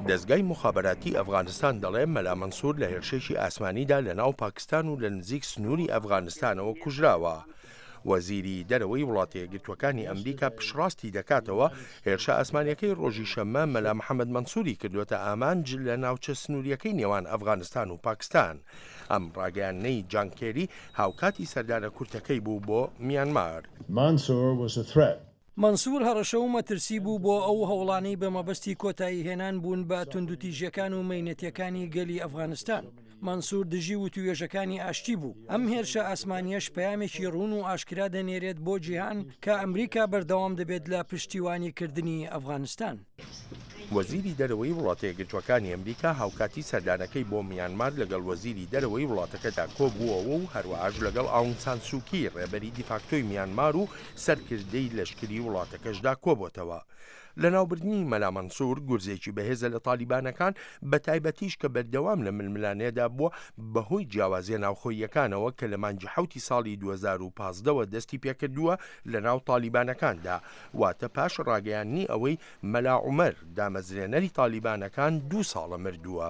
دەستگای مخابراتی ئەفغانستان دەڵێ مەلا مەنسوور لە هێرشێکی ئاسمانیدا لە ناو پاکستان و لە نزیک سنووری ئەفغانستانەوە کوژراوە. وەزیری دەرەوەی وڵاتە یەکگرتووەکانی ئەمریکا پشڕاستی دەکاتەوە هێرشە ئاسمانیەکەی ڕۆژی شەممە مەلا محەممەد مەنسووری کردوێتە ئامانج لە ناوچە سنووریەکەی نێوان ئەفغانستان و پاکستان. ئەم ڕاگەیانەی جان کێری هاوکاتی سەردانە کورتەکەی بوو بۆ میانمار. مەنسوور هەڕەشە و مەترسی بوو بۆ ئەو هەوڵانەی بە مەبەستی کۆتایی هێنان بوون بە توندوتیژەکان و مەینەتیەکانی گەلی ئەفغانستان. مەنسوور دژی و توێژەکانی ئاشتی بوو. ئەم هێرشە ئاسمانیەش پەیامێکی ڕوون و ئاشکرا دەنێرێت بۆ جیهان کە ئەمریکا بەردەوام دەبێت لە پشتیوانیکردنی ئەفغانستان. وەزیری دەرەوەی وڵاتە یەکگرتووەکانی ئەمریکا هاوکاتی سەردانەکەی بۆ میانمار لەگەڵ وەزیری دەرەوەی وڵاتەکەدا کۆبووەوە و هەروەهاش لەگەڵ ئاون سان سووکی ڕێبەری دیفاکتۆی میانمار و سەرکردەی لەشکری وڵاتەکەشدا کۆبووتەوە. لە ناوبردنی مەلا مەنسوور گورزێکی بەهێزە لە تالیبانەکان بە تایبەتیش کە بەردەوام لە ململانێدا بووە بەهۆی جیاوازیە ناوخۆییەکانەوە کە لە مانگی حوتی ساڵی 2015ەوە دەستی پێکردووە لە ناو تالیبانەکاندا، واتە پاش ڕاگەیاندنی ئەوەی مەلا عومەر دامەزرێنەری تالیبانەکان 2 ساڵە مردووە.